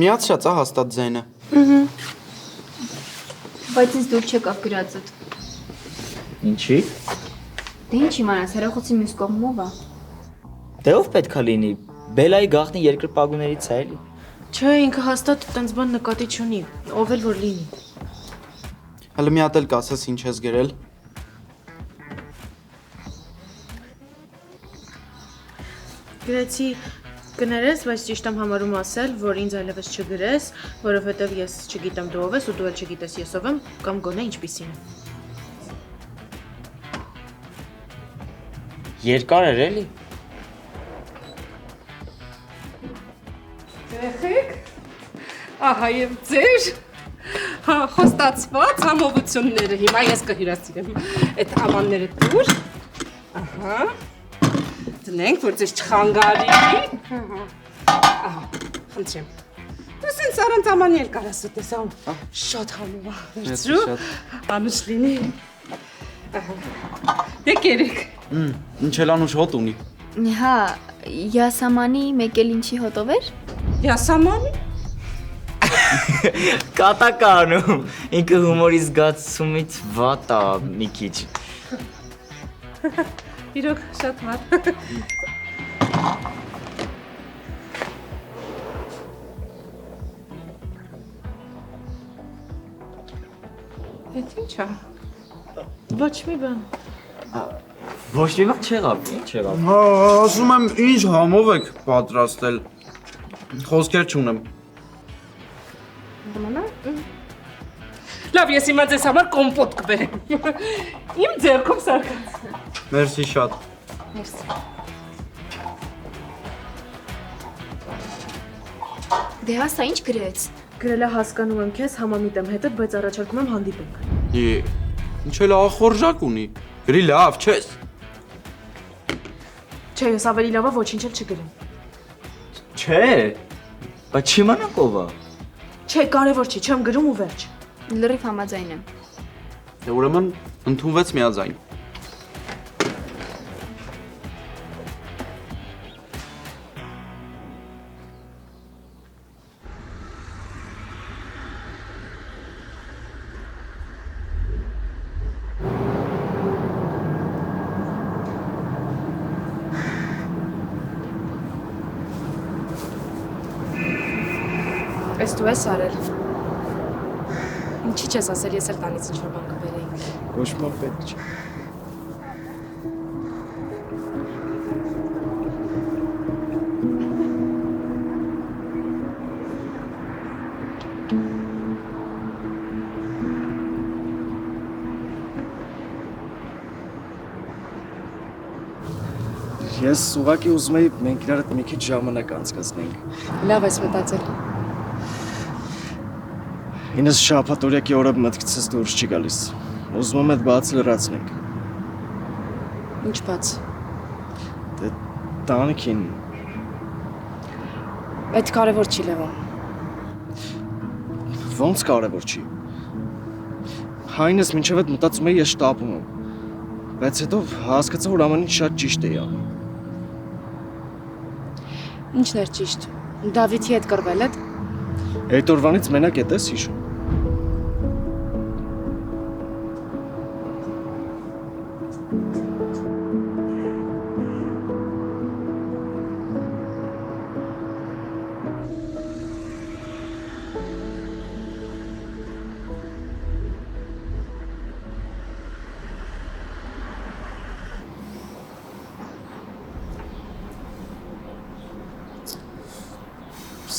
Միացրած է հաստատ ձայնը։ Բայց ինձ դուր չեկավ գրածդ։ Ինչի՞։ Դե ինչ իմանաս, հեռախոսի մյուս կողմով է։ Դե ով պետքա լինի։ Բելայի գաղտնի երկրպագուներից է էլի։ Չէ, ինքը հաստատ տենց բան նկատի չունի, ով էլ որ լինի։ Հələ մի հատ էլ կասես ինչ ես գրել։ Գրեցի կներես, բայց ճիշտ եմ համարում ասել, որ ինձ այլևս չգրես, որովհետև ես չգիտեմ դու ով ես ու դու էլ չգիտես ես ով եմ, կամ գոնե ինչպիսին եմ։ Երկար էր էլի։ Երեխեք, ահա եւ ձեր խոստացված համովությունները, հիմա ես կհյուրասիրեմ այդ ամանները դուր, ահա, դնենք, որ ձեզ չխանգարի, ահա, խնդրեմ, դու սենց առանց ամանի էլ կարաս ուտես, շատ համով է, վերցրու, անուշ լինի, ահա, եկ երեք, Ինչ էլ անուշ հոտ ունի։ Հա, յասամանի մեկ էլ ինչի հոտով էր։ յասամանի, Կատականում, ինքը հումորի զգացումից վատ է մի քիչ։ իրոք շատ վատ, հետ ինչ է, Ոչ մի բան։ Ոչ մի բան չեղավ, ինչ եղավ։ Հա, ասում եմ ինչ համով եք պատրաստել։ Խոսքեր չունեմ։ լավ, ես հիմա ձեզ համար կոմպոտ կբերեմ, իմ ձեռքով սարկած, Մերսի շատ։ Դե հասա ինչ գրեց։ Գրելա հասկանում եմ քեզ, համամիտ եմ հետդ, բայց առաջարկում եմ հանդիպենք։ Ինչ էլ ախորժակ ունի։ Գրի լավ, չես։ Չէ, ես ավելի լավա ոչինչ էլ չգրեմ։ Չէ, բայց չիմանանք ով է։ Չէ, կարևոր չի, չեմ գրում ու վերջ։ Լրիվ համաձայն եմ։ Դե ուրեմն ընդունվեց միաձայն։ Էս դու ես արել։ Ինչի չես ասել, ես էլ տանից ինչ-որ բան կբերեի։ Ոչ մի պետք չի։ Ես ուղղակի ուզում էի մենք իրար հետ մի քիչ ժամանակ անցկացնենք։ լավ ես մտածել, Ինձ շաբաթօրյակի օրը մտքցս դուրս չի գալիս։ Ուզում եմ այդ բացը լրացնենք։ ինչ բաց, Դե տանիքին այդ կարևոր չի Լևոն, ոնց կարևոր չի։ Հայնս մինչև այդ մտածում էի ես շտապում եմ։ Բայց հետո հասկացա, որ ամեն ինչ շատ ճիշտ է անում։ ինչն էր ճիշտ, Դավիթի հետ կռվել եք, Այդ օրվանից մենակ էդ ես հիշում։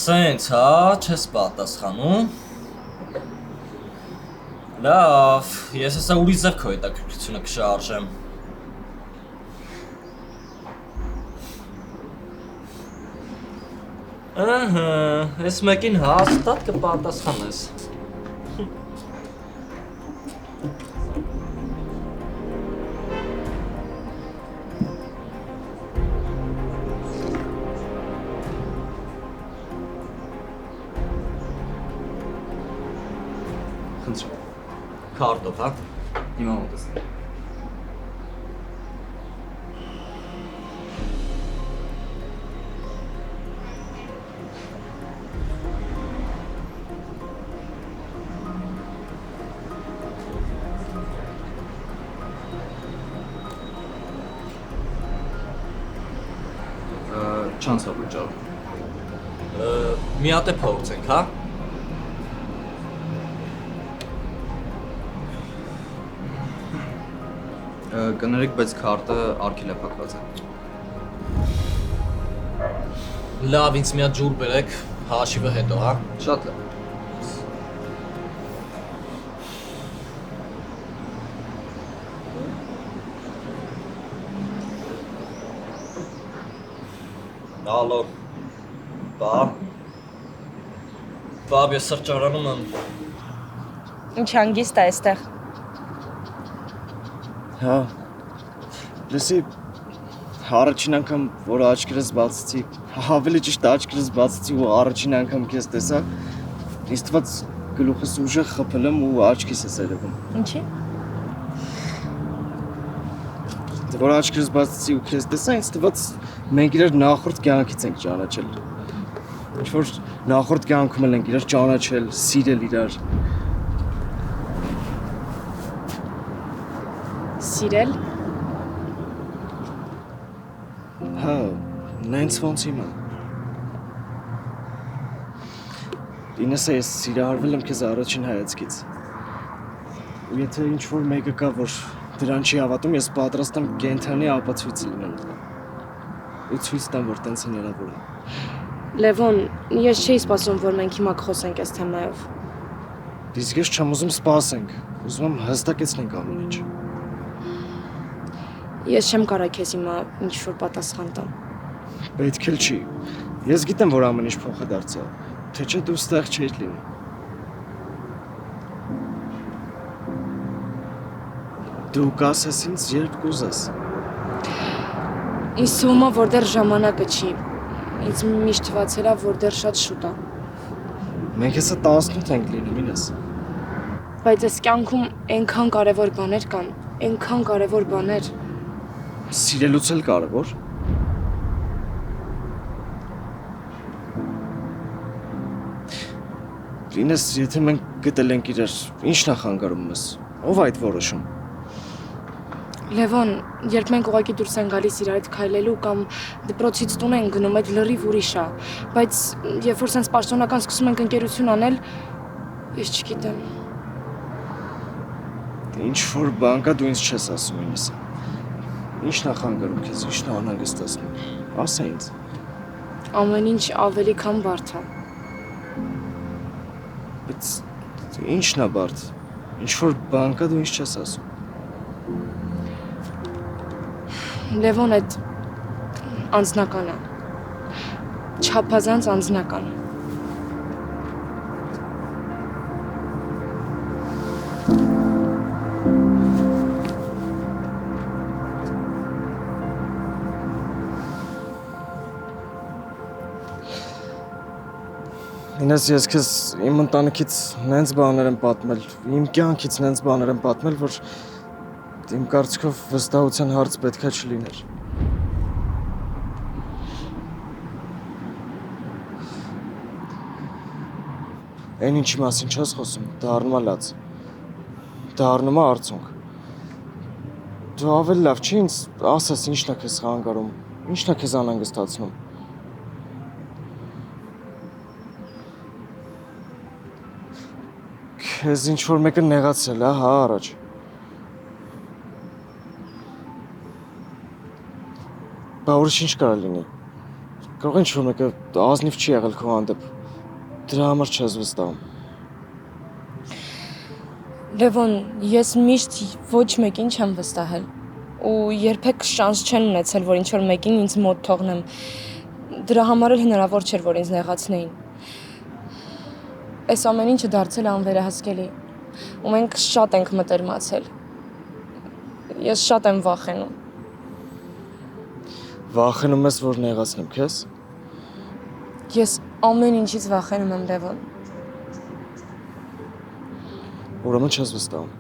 Սենց, հա, չես պատասխանում։ Լավ, ես հեսա ուրի ձև քո հետաքրքրությունը կշարժեմ։ Ահա, ես մեկին հաստատ կպատասխանես։ Խնդրեմ։ Քարտով, հա։ Հիմա մոտես։ Չանցավ վճարը։ Մի հատ է փորձենք, հա։ Կներեք, բայց քարտը արգելափակված է։ Լավ, ինձ մի հատ ջուր բերեք, հաշիվը հետո, հա։ Շատ լավ։ Ալո։ Բաբ, ես սրճարանում եմ։ Ինչ հանգիստ է այստեղ։ Հա։ Լսի, առաջին անգամ, որ աչքերս բացեցի, ավելի ճիշտ աչքերս բացեցի ու առաջին անգամ քեզ տեսա, ինձ թվաց գլուխս ուժեղ խփել եմ ու աչքիս ես երևում։ Ինչի՞։ Որ աչքերս բացեցի ու քեզ տեսա, ինձ թվաց մենք իրար նախորդ կյանքից ենք ճանաչել։ Ինչ որ նախորդ կյանքում ենք իրար ճանաչել, սիրել իրար։ Սիրել։ Հա, նենց ոնց հիմա։ Ինեսը ես սիրահարվել եմ քեզ առաջին հայացքից։ Ու եթե ինչ որ մեկը կա, որ դրան չի հավատում, ես պատրաստ եմ կենթանի ապացույց լինել։ Ու ցույց տամ, որ տենց հնարավոր է։ Լևոն, ես չէի սպասում, որ մենք հիմա կխոսենք այս թեմայով։ Իսկ ես չեմ ուզում սպասենք, ուզում եմ հստակեցնենք ամեն ինչ։ Ես չեմ կարող քեզ հիմա ինչ-որ պատասխան տամ։ Պետք էլ չի։ Ես գիտեմ, որ ամեն ինչ փոխ է դարձել, թե չէ դու ստեղ չէիր լինի։ Դու կասես ինձ, երբ կուզես։ Ինձ թվում է, որ դեռ ժամանակը չի։ Ինձ միշտ թվացել է, որ դեռ շատ շուտ է։ Մենք հեսա 18 ենք լինում, ինես։ Բայց այս կյանքում այնքան կարևոր բաներ կան, այնքան կարևոր բաներ։ Սիրելուց էլ կարևոր։ Ինես, եթե մենք գտել ենք իրար, ի՞նչն է խանգարում մեզ։ Ով այդ որոշում։ Լևոն, երբ մենք ուղղակի դուրս են գալիս իրար հետ քայլելու կամ դպրոցից տուն են գնում, այդ լրիվ ուրիշ է, բայց երբ որ sense պաշտոնական սկսում ենք ընկերություն անել, ես չգիտեմ։ Ինչ որ բան կա, դու ինձ չես ասում ինեսը։ Ի՞նչն է խանգարում քեզ, ի՞նչն է անհանգստացնում։ Ասա ինձ։ Ամեն ինչ ավելի քան բարդ է։ Բայց ի՞նչն է բարդ։ Ինչ որ բան կա, դու ինձ չես ասում։ Լևոն, այդ անձնական է։ Չափազանց անձնական։ Ինես, ես քեզ իմ ընտանիքից նենց բաներ եմ պատմել, իմ կյանքից նենց բաներ եմ պատմել, որ իմ կարծիքով վստահության հարց պետքա չլիներ։ Այն ինչի մասին չես խոսում, դա առնում է լաց, դա առնում է արցունք։ Դու ավելի լավ չի ինձ ասես ինչն է քեզ խանգարում, ինչն է քեզ անհանգստացնում։ Քեզ ինչ-որ մեկը նեղացել է, հա, առաջ։ Բա ուրիշ ինչ կարա լինի։ Կարող ինչ-որ մեկը ազնիվ չի եղել քո հանդեպ։ Դրա համար չես վստահում։ Լևոն, ես միշտ ոչ մեկին չեմ վստահել։ Ու երբեք շանս չեն ունեցել, որ ինչ-որ մեկին ինձ մոտ թողնեմ։ Դրա համար էլ հնարավոր չէր, որ ինձ նեղացնեին։ Այս ամեն ինչը դարձել է անվերահսկելի, ու մենք շատ ենք մտերմացել։ Ես շատ եմ վախենում։ Վախենում ես, որ նեղացնեմ քեզ։ Ես ամեն ինչից վախենում եմ, Լևոն։ Ուրեմն չես վստահում։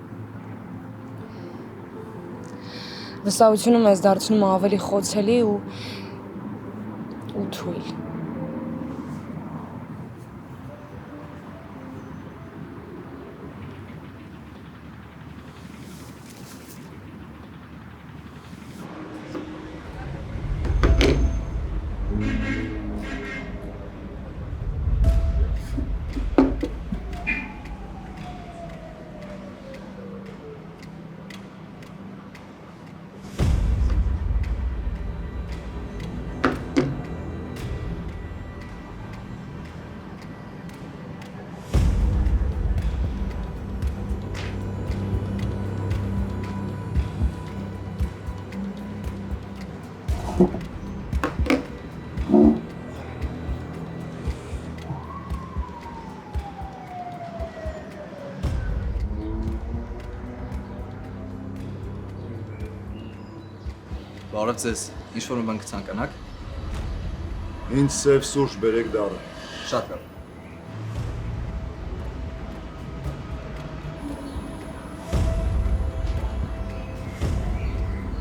Վստահությունը մեզ դարձնում է ավելի խոցելի ու թույլ։ Բարև ձեզ։ Ինչ որ բան կցանկանաք։ Ինձ սև սուրճ բերեք դառը։ Շատ լավ։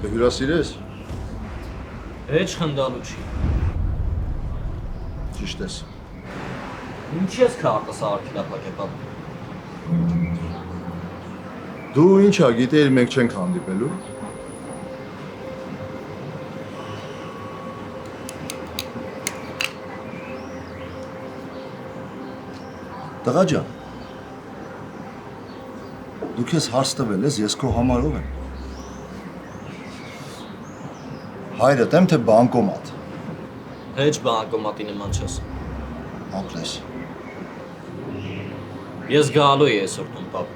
Դե հյուրասիրես։ Հեչ խնդալու չի։ Ճիշտ ես։ Ինչի ես քարտը սարքիլապակ է պապ։ Դու ինչա գիտեիր մենք չենք հանդիպելու։ Տղա ջան։ Դու քեզ հարց տվել ես, ես քո համարով եմ։ Հայրդ եմ թե բանկոմատ։ Հեչ բանկոմատի նման չես։ Ապրես։ Ես գալու եմ այսօր տուն պապ։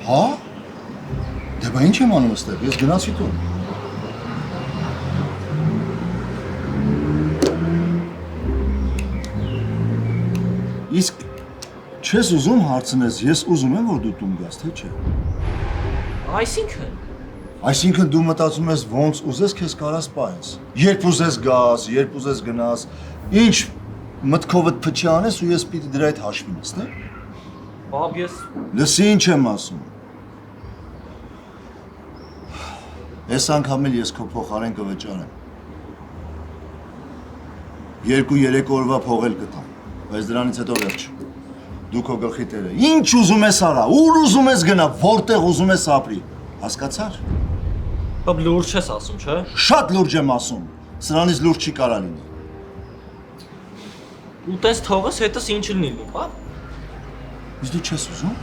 Հա? Դե բա ինչ եմ անում այստեղ, ես գնացի տուն։ Իսկ չես ուզում հարցնես, ես ուզում եմ, որ դու տուն գաս, թե չէ։ Այսինքն դու մտածում ես ոնց ուզես քեզ կարաս պահես։ Երբ ուզես գաս, երբ ուզես գնաս, ինչ մտքովդ փչի անես ու ես պիտի դրա այդ հաշվին ես, թե։ Պապ ես Լսի ինչ եմ ասում։ Այս անգամ էլ ես քո փոխարեն կվճարեմ։ 2-3 օրվա փող էլ կտամ, բայց դրանից հետո վերջ։ Դու քո գլխի տերը։ Ինչ ուզում ես արա, ուր ուզում ես գնա, որտեղ ուզում ես ապրի։ Հասկացար։ Պապ լուրջ ես ասում, չէ։ Շատ լուրջ եմ ասում։ Սրանից լուրջ չի կարա լինի։ Ու տես թողես հետս ինչ լինի, պապ։ Իսկ դու չես ուզում։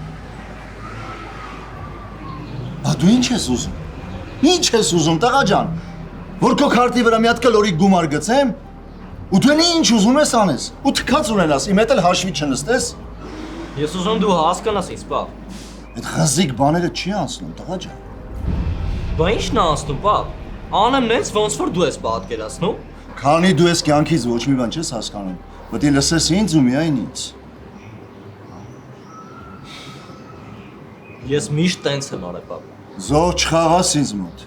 Բա դու ինչ ես ուզում։ Ինչ ես ուզում, տղա ջան։ Որ քո քարտի վրա մի հատ կլորի գումար գցեմ, ու դու ինչ ուզում ես անես։ Ու թքած ունենաս, իմ հետ էլ հաշվի չնստես։ Ես ուզում դու հասկանաս ինձ, պապ։ Այդ խզիկ բաները չի անցնում, տղա ջան։ Բա ի՞նչն է անցնում, պապ։ Անեմ նենց ոնց որ դու ես պատկերացնում։ Քանի դու ես կյանքից ոչ մի բան չես հասկանում, պետք է լսես ինձ ու միայն ինձ։ Ես միշտ տենց եմ արել, պապ։ Զոհ չխաղաս ինձ մոտ։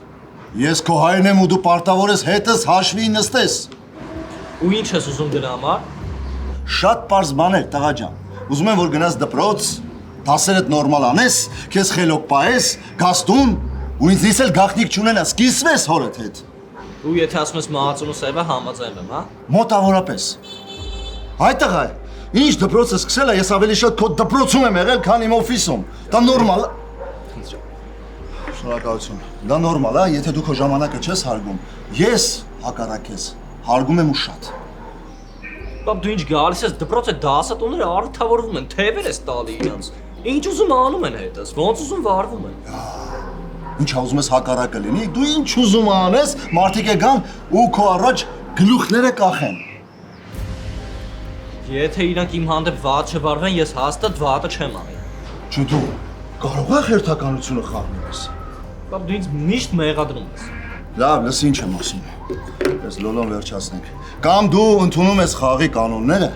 Ես քո հայրն եմ ու դու պարտավոր ես հետս հաշվի նստես։ Ու ինչ ես ուզում դրա համար։ Շատ պարզ բաներ, տղա ջան։ Ուզում եմ որ գնաս դպրոց, դասերդ նորմալ անես, քեզ խելոք պահես, գաս տուն, ու ինձնից էլ գաղտնիք չունենաս, կիսվես հորդ հետ։ Ու եթե ասում ես մահացուն ու սևը համաձայն եմ, հա։ Մոտավորապես։ Հայ տղա, ինչ դպրոցը սկսել է, ես ավելի շատ քո դպրոցում եմ եղել, քան իմ օֆիսում։ Դա նորմալ է։ Շնորհակալություն։ Դա նորմալ է, եթե դու քո ժամանակը չես հարգում։ Ես հակառակ ես, հարգում եմ ու շատ։ Պապ դու ինչ գալիս ես դպրոց է դասատուները առթավորվում են, թևեր ես տալի իրանց։ Ինչ ուզում անում են հետս, ոնց ուզում վարվում են։ Ինչ ուզում ես հակառակը լինի, դու ինչ ուզում անես, մարդիկ է գան ու քո առաջ գլուխները կախեն։ Եթե իրանք իմ հանդեպ վատ չվարվեն, ես հաստատ վատը չեմ անի։ Չէ դու կարող ես հերթականությունը խառնես։ Պապ դու ինձ միշտ մեղադրում ես։ Լավ, լսի ինչ եմ ասում։ Ես լոլոն վերջացնենք։ Կամ դու ընդունում ես խաղի կանոնները,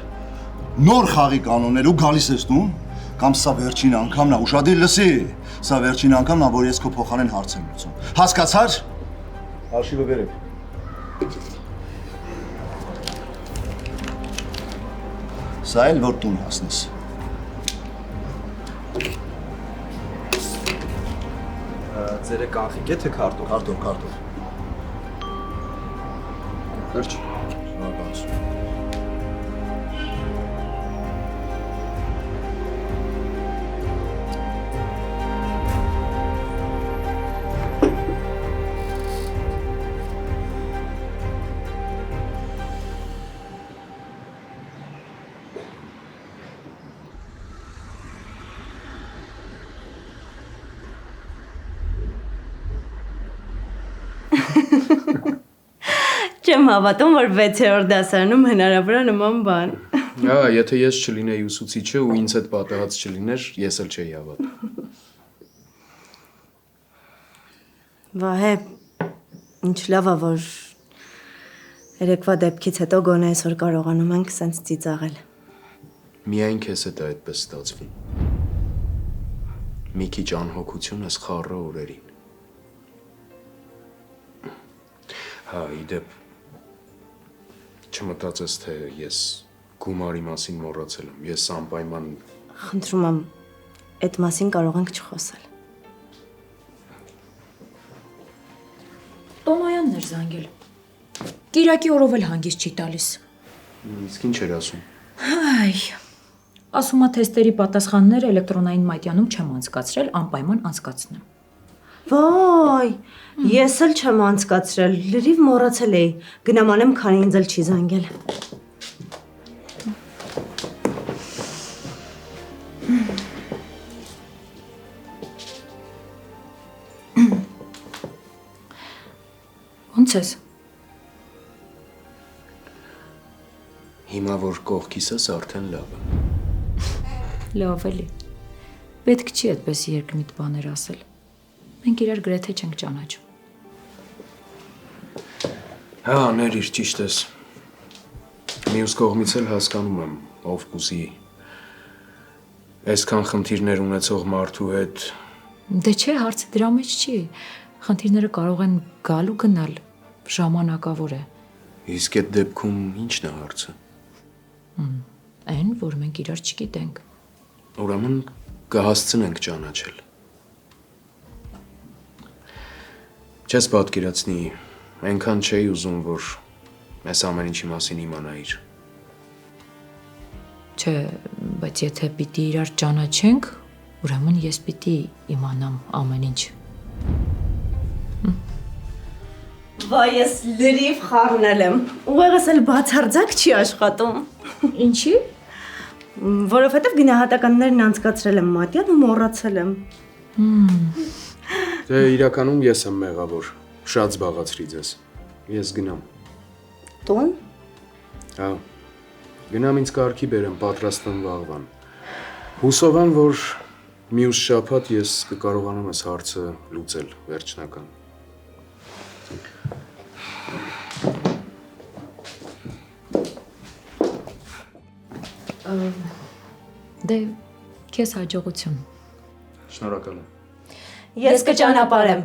նոր խաղի կանոններ ու գալիս ես տուն, կամ սա վերջին անգամն է, ուշադիր լսի, սա վերջին անգամն է, որ ես քո փոխարեն հարց եմ լուծում։ Հասկացար։ Արշիվը բերեք։ Սա էլ որ տուն հասնես։ Ձերը կանխիկ է թե քարտով։ Քարտով։ Վերջ։ Շնորհակալություն։ Չեմ հավատում, որ 6-րդ դասարանում հնարավոր է նման բան։ Հա, եթե ես չլինեի ուսուցիչը ու ինձ հետ պատահած չլիներ, ես էլ չէի հավատում։ Վահե, ինչ լավ է, որ երեկվա դեպքից հետո գոնե այսօր կարողանում ենք սենց ծիծաղել։ Միայն քեզ հետ է այդպես ստացվում։ Մի քիչ անհոգություն ես խառը օրերին։ Հա, իդեպ չմտածես, թե ես գումարի մասին մոռացել եմ։ Ես անպայման Խնդրում եմ, այդ մասին կարող ենք չխոսել։ Տոնոյանն էր զանգել։ Կիրակի օրով էլ հանգիստ չի տալիս։ իսկ ինչ էր ասում։ Այ, ասում է թեստերի պատասխանները էլեկտրոնային մատյանում չեմ անցկացրել, անպայման անցկացնեմ։ Վայ, ես էլ չեմ անցկացրել, լրիվ մոռացել էի։ Գնամ անեմ, քանի ինձ էլ չի զանգել։ Ոնց ես։ Հիմա որ կողքիս ես արդեն լավ է։ Լավ էլի։ Պետք չի այդպես երկմիտ բաներ ասել։ Մենք իրար գրեթե չենք ճանաչում։ Հա, ներիր, ճիշտ ես։ Մյուս կողմից էլ հասկանում եմ, ով կուզի այսքան խնդիրներ ունեցող մարդու հետ։ Դե չէ, հարցը դրա մեջ չի։ Խնդիրները կարող են գալ ու գնալ, ժամանակավոր է։ Իսկ այդ դեպքում ի՞նչն է հարցը։ Այն, որ մենք իրար չգիտենք։ Ուրեմն կհասցնենք ճանաչել։ Չես պատկերացնի, այնքան չէի ուզում, որ այս ամեն ինչի մասին իմանայիր։ Չէ, բայց եթե պիտի իրար ճանաչենք, ուրեմն ես պիտի իմանամ ամեն ինչ։ Վայ, ես լրիվ խառնել եմ։ Ուղեղս էլ բացարձակ չի աշխատում։ Ինչի։ Որովհետև գնահատականներն անցկացրել եմ մատյան ու մոռացել եմ։ Դե իրականում ես եմ մեղավոր, շատ զբաղացրի ձեզ։ Ես գնամ։ Տուն։ Հա։ Գնամ ինձ կարգի բերեմ, պատրաստ եմ վաղվան։ Հուսով եմ, որ մյուս շաբաթ ես կկարողանամ այս հարցը լուծել վերջնական։ Դե քեզ հաջողություն։ Շնորհակալ եմ։ Ես կճանապարհեմ։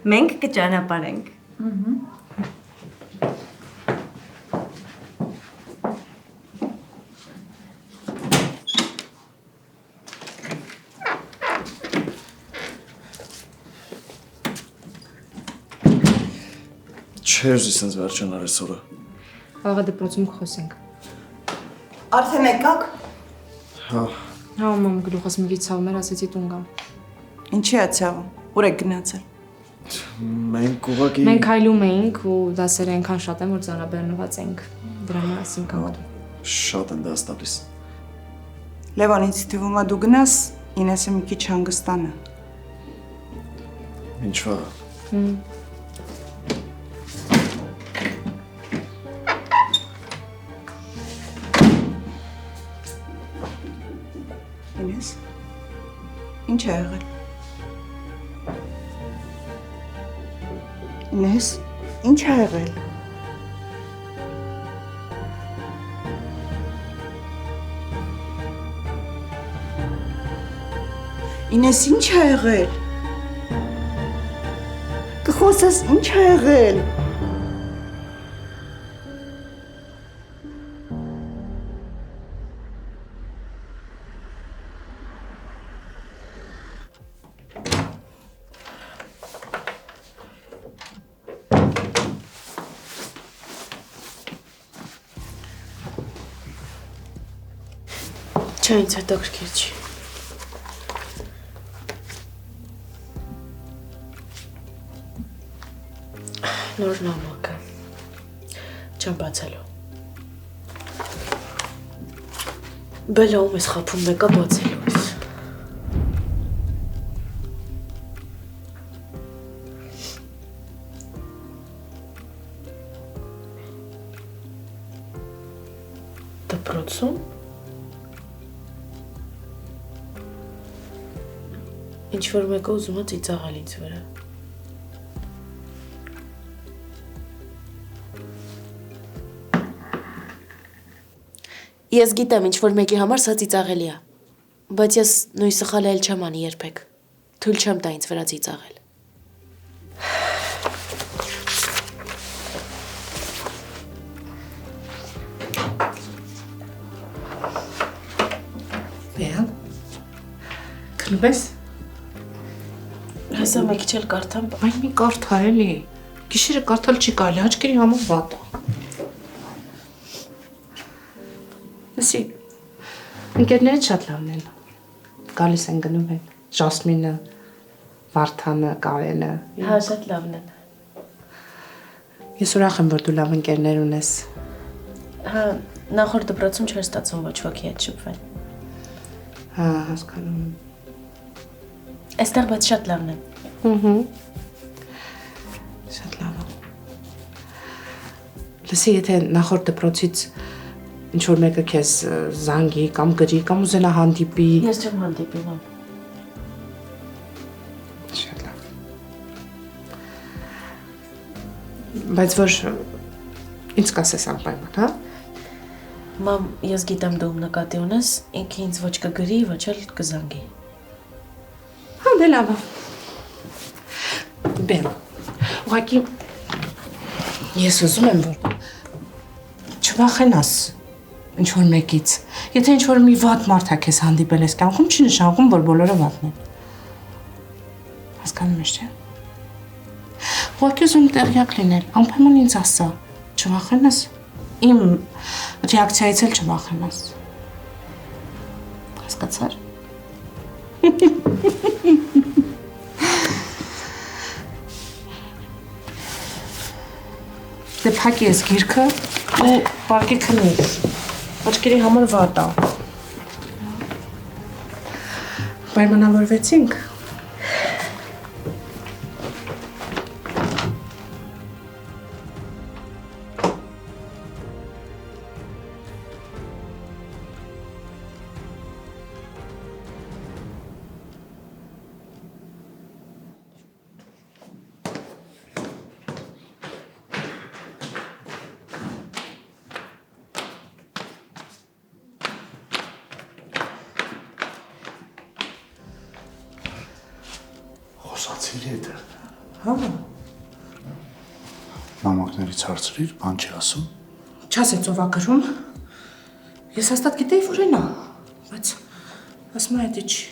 Մենք կճանապարհենք։ Չէ, զիսենց վերջանար այսօրը։ Աղա դպրոցում կխոսենք։ Արդեն եկաք։ Հա։ Հա, մամ, գլուխս մի քիչ ցավում էր, ասեցի տուն գամ։ Ինչի է ցավում։ Ուր եք գնացել։ Մենք ուղղակի Մենք հայլում էինք ու դասերը այնքան շատ են, որ ծանրաբեռնված ենք։ Դրա մասին կամատում։ շատ են դաս տալիս։ Լևոն, ինձ թվում է դու գնաս, Ինեսը մի քիչ հանգստանա։ Ինչ վա։ Ինես, ինչ է եղել։ Ինես, ինչ է եղել։ Ինես, ինչ է եղել։ Կխոսես, ինչ է եղել։ Չէ, ինձ հետաքրքիր չի։ Նոր նամակը։ Չեմ բացելու։ Բելաում ես խափում մեկը բացելուց։ Դպրոցում։ Ինչ-որ մեկը ուզում է ծիծաղել ինձ վրա։ Ես գիտեմ, ինչ-որ մեկի համար սա ծիծաղելի է, բայց ես նույն սխալը էլ չեմ անի երբեք։ Թույլ չեմ տա ինձ վրա ծիծաղել։ Խլվես։ Հեսա մի քիչ էլ կարդամ։ Այն մի կարդա էլի։ Գիշերը կարդալ չի կարելի, աչքերի համար վատ է։ Լսի, ընկերները շատ լավն են։ Գալիս են գնում են։ Ժասմինը, Վարդանը, Կարենը։ Հա, շատ լավն են։ Ես ուրախ եմ, որ դու լավ ընկերներ ունես։ Հա, նախորդ դպրոցում չէր ստացվում ոչ ոքի հետ շփվել։ Հա, հասկանում եմ։ Այստեղ բայց շատ լավն են։ Շատ լավ է։ Լսի, եթե նախորդ դպրոցից ինչ-որ մեկը քեզ զանգի կամ գրի կամ ուզենա հանդիպի։ Ես չեմ հանդիպի, մամ։ Շատ լավ։ Բայց որ ինձ կասես անպայման, հա։ Մամ, ես գիտեմ դու նկատի ունես, ինքը ինձ ոչ կգրի, ոչ էլ կզանգի։ Հա, դե լավ է։ Բեմ, ուղղակի ես ուզում եմ, որ չվախենաս ինչ-որ մեկից։ Եթե ինչ-որ մի վատ մարդ է քեզ հանդիպել ես կյանքում, չի նշանակում, որ բոլորը վատն են։ Հասկանում ես, չէ՞։ Ուղղակի ուզում տեղյակ լինել, անպայման ինձ ասա, չվախենաս, իմ ռեակցիայից էլ չվախենաս։ Հասկացար։ Դե փակի ես գիրքը ու պարկի քնի։ Աչքերի համար վատ է։ Պայմանավորվեցինք։ Խոսացիր եթե։ Հա։ Նամակներից հարցրիր, բան չի ասում։ Չասեց ով ա գրում։ Ես հաստատ գիտեի, որ էն է, բայց ասում է դա չի։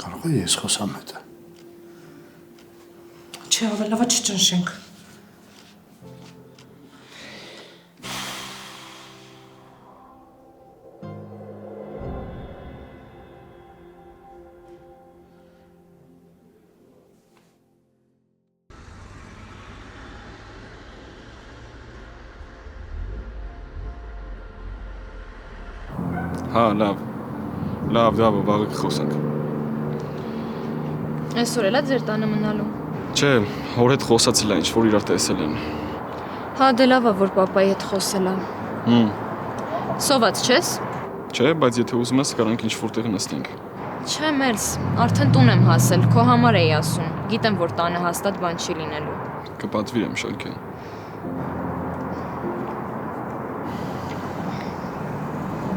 Կարող է ես խոսամ հետը։ Չէ, ավելի լավ է չճնշենք։ Հա, լավ։ Լավ, վաղը կխոսանք։ Այսօր էլա ձեր տանը մնալու։ Չէ, հոր հետ խոսացել է, ինչ-որ իրար տեսել են։ Հա, դե լավ է, որ պապայի հետ խոսել է։ Սոված չես։ Չէ, բայց եթե ուզում ես, կարանք ինչ-որ տեղ նստենք։ Չէ, Մելս, արդեն տուն եմ հասել, քո համար էի ասում։ Գիտեմ, որ տանը հաստատ բան չի լինելու։ Կպատվիրեմ, Շալքե։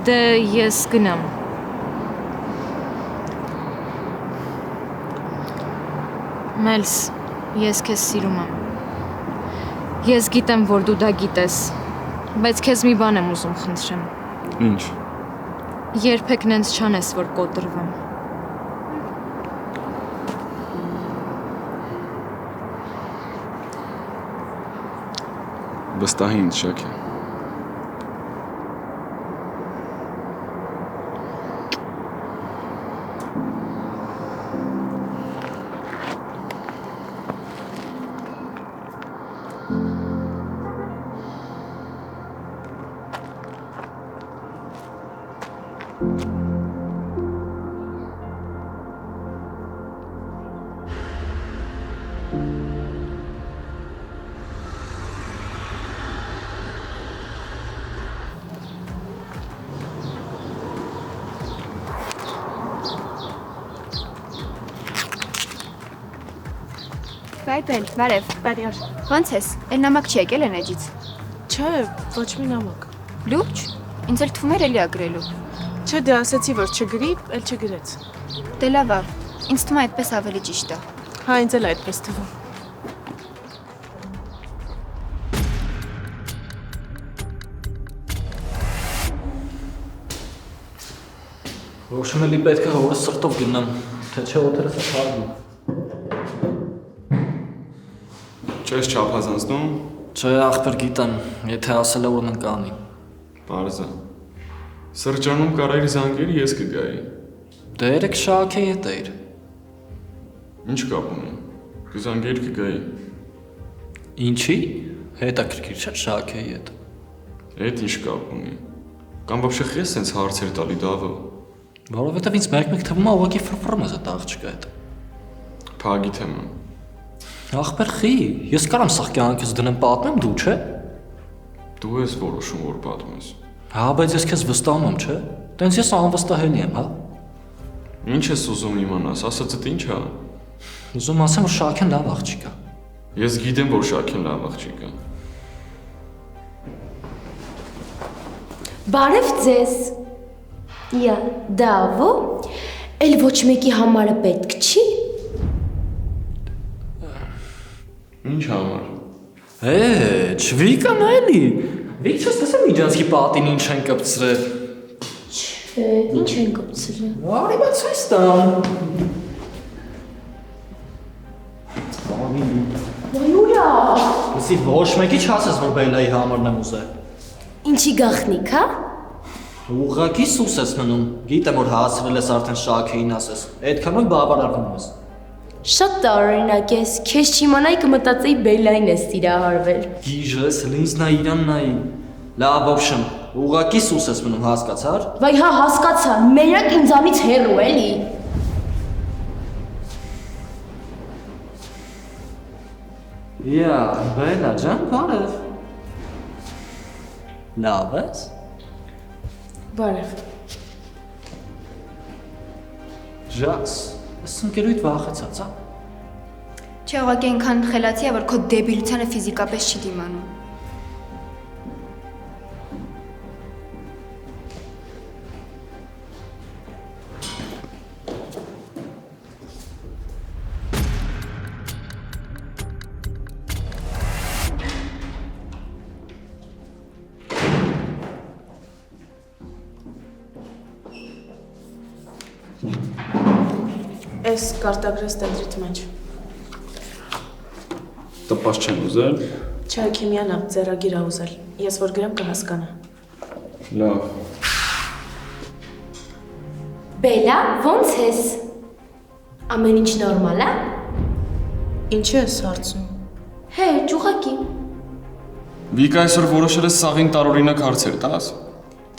Դե ես գնամ։ Մելս, ես քեզ սիրում եմ։ Ես գիտեմ, որ դու դա գիտես, բայց քեզ մի բան եմ ուզում խնդրեմ։ Ինչ։ Երբեք նենց չանես, որ կոտրվեմ։ Վստահ ինձ, Շալքե։ Վայբել, բարև։ Բարյար։ Ոնց ես։ Էլ նամակ չի եկել են էջից։ Չէ, ոչ մի նամակ։ Լուրջ։ Ինձ էլ թվում էր էլի ագրելու։ Չէ, դե ասեցի, որ չգրի, էլ չգրեց։ Դե լավ է։ Ինձ թվում է այդպես ավելի ճիշտ է։ Հա, ինձ էլ այդպես թվում։ Որոշում էլի պետք է հորս սրտով գնամ, թե չէ օդերս է թարվում։ Չես չափազանցնում։ Չէ, ախպեր գիտեմ, եթե ասել է ուրեմն կանի։ Պարզ է։ Սրճանում կարայր զանգեր, ես կգայի։ Դե երեք շահաքեի հետ էիր։ Ինչ կապ ունի։ Կզանգեր կգայի։ Ինչի՞։ Հետաքրքիր չէ շահաքեի հետ։ Էդ ինչ կապ ունի։ Կամ вообще խես սենց հարցեր տալի դավը։ Որովհետև ինձ մեկ-մեկ թվում է ուղղակի ֆրֆռում ես այդ աղջկա հետ։ Փագի թեմա։ Ախպեր խի, ես կարամ սաղ կյանքս դնեմ պատմեմ, դու չէ։ Դու ես որոշում որ պատմես։ Հա, բայց ես քեզ վստահում եմ, չէ։ Տենց ես անվստահելի եմ, հա։ Ինչ ես ուզում իմանաս, ասածդ ինչ է։ Ուզում ասեմ, որ Շաքեն լավ աղջիկ է։ Ես գիտեմ, որ Շաքեն լավ աղջիկ է։ Բարև ձեզ։ Յա, դավո, էլ ոչ մեկի համարը պետք չի։ Ինչ համար։ Չվիկան էլի։ Վիքչս տեսեմ Իջանսկի պատին ինչ են կպցրել։ Չէ, ինչ են կպցրել։ Արի բայց այս տան։ Մայուրա։ Լսի ոչ մեկի չասես, որ Բելայի համարն եմ ուզել։ Ինչի գախնիկ, հա։ Ուղղակի սուս ես մնում։ Գիտեմ, որ հասրել ես արդեն Շաքեին ասես։ Այդքանով բավարարվում ես։ Շատ տարօրինակ ես, քեզ չիմանայի կմտածեի Բելային ես սիրահարվել։ Գիժես, ինձ նա իրան նայի։ Լավ, ոբշեմ, ուղղակի սուս ես մնում, հասկացար։ Վայ հա հասկացա, մենակ ինձանից հեռու էլի։ Յա, Բելա ջան, բարև։ Լավ ես։ Բարև։ Ժաս, ես ընկերույթ վախեցած, հա։ Չէ, ուղղակի այնքան խելացի է, որ քո դեբիլությանը ֆիզիկապես չի դիմանում։ Ես կարտագրես տետրիտ մեջ։ Տպած չեն ուզել։ Չէ, քիմիան է, ձեռագիր է ուզել։ Ես որ գրեմ կհասկանա։ Լավ։ Բելա, ո՞նց ես։ Ամեն ինչ նորմալ է։ Ինչի ես հարցում։ Հե, ճուղակի։ Վիկա այսօր որոշել ես սաղին տարօրինակ հարցեր տաս։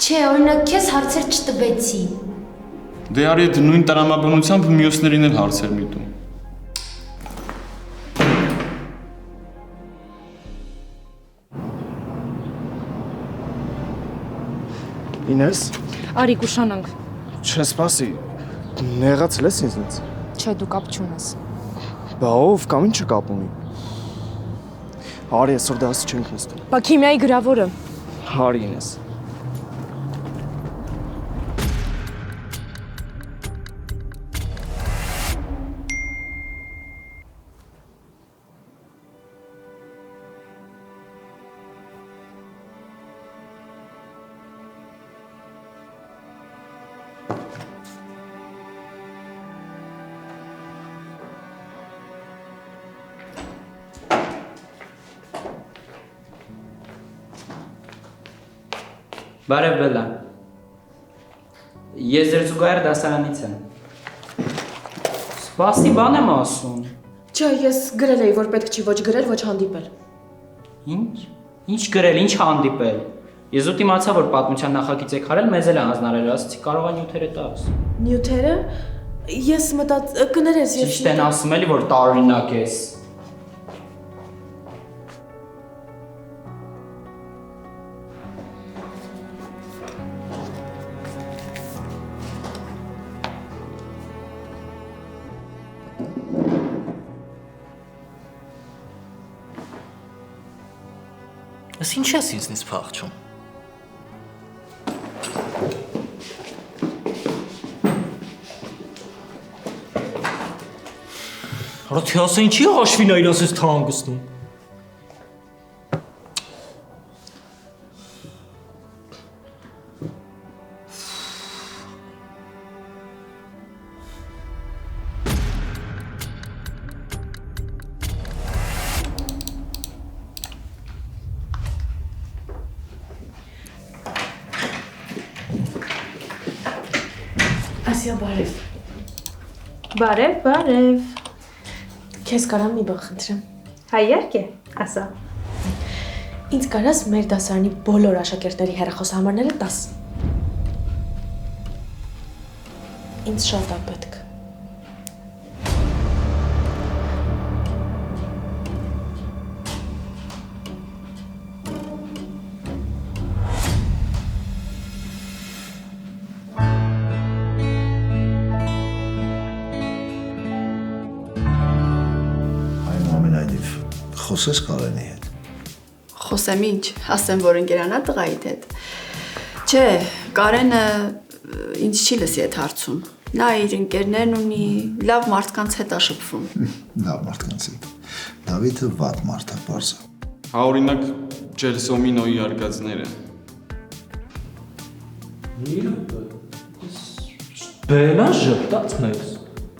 Չէ, օրինակ քեզ հարցեր չտվեցի։ Դե արի այդ նույն տրամաբանությամբ մյուսներին էլ հարցեր միտում։ Ինես։ Արի կուշանանք։ Չէ, սպասի։ Նեղացել ես ինձնից։ Չէ, դու կապ չունես։ Բա ով կամ ինչը կապ ունի։ Արի այսօր դասը չենք նստում։ Բա քիմիայի գրավորը։ Հարի ինես։ Բարև Բելա։ Ես ձեր զուգահեռ դասարանից եմ։ Սպասի բան եմ ասում։ Չէ, ես գրել էի, որ պետք չի ոչ գրել, ոչ հանդիպել։ Ինչ։ Ինչ գրել, ինչ հանդիպել։ Ես ուտ իմացա, որ պատմության նախագիծ եք հարել, մեզ էլ է հանձնարարել, ասացի կարող է նյութերը տաս։ Նյութերը։ Ես կներես, ես Ճիշտ են ասում էլի, որ տարօրինակ ես։ Ես ինչ ես ինձնից փախչում։ Ռոթիասը ինչի հաշվին այլ ասես թանգստում։ Ասիա բարև։ Բարև, բարև։ Քեզ կարամ մի բան խնդրեմ։ Հայ իհարկե, ասա։ Ինձ կարաս մեր դասարանի բոլոր աշակերտների հեռախոսահամարները 10։ Ինձ շատ է պետք։ Այնուամենայնիվ խոսես Կարենի հետ։ Խոսեմ ինչ, ասեմ, որ ընկերանա տղայիդ հետ։ Չէ, Կարենը ինձ չի լսի այդ հարցում։ Նա իր ընկերներն ունի, լավ մարդկանց հետ է շփվում։ Լավ մարդկանց հետ։ Դավիթը վատ մարդ է, պարզ է։ Հա օրինակ Ջելսոմինոյի արկածները։ Բելա ժպտաց մեզ։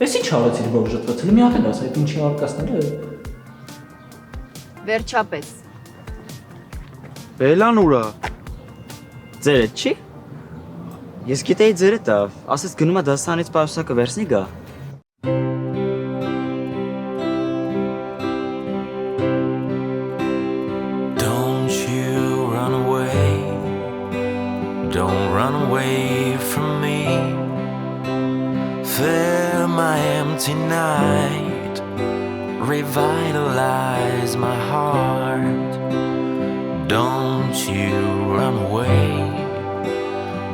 Էս ինչ արեցիր, որ ժպտացել մի հատ էլ ասա, այդ ինչի արկածները։ Վերջապես։ Բելան ուրա։ Ձեր հետ չի։ Ես գիտեի ձեր հետ է, ասես գնում է դասարանից պայուսակը վերցնի գա։ Don't you run away. Don't run away from me. Fill my empty night. Revitalize my heart. Don't you run away.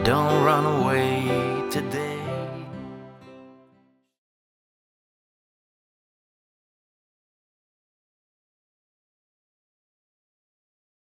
Don't run away today.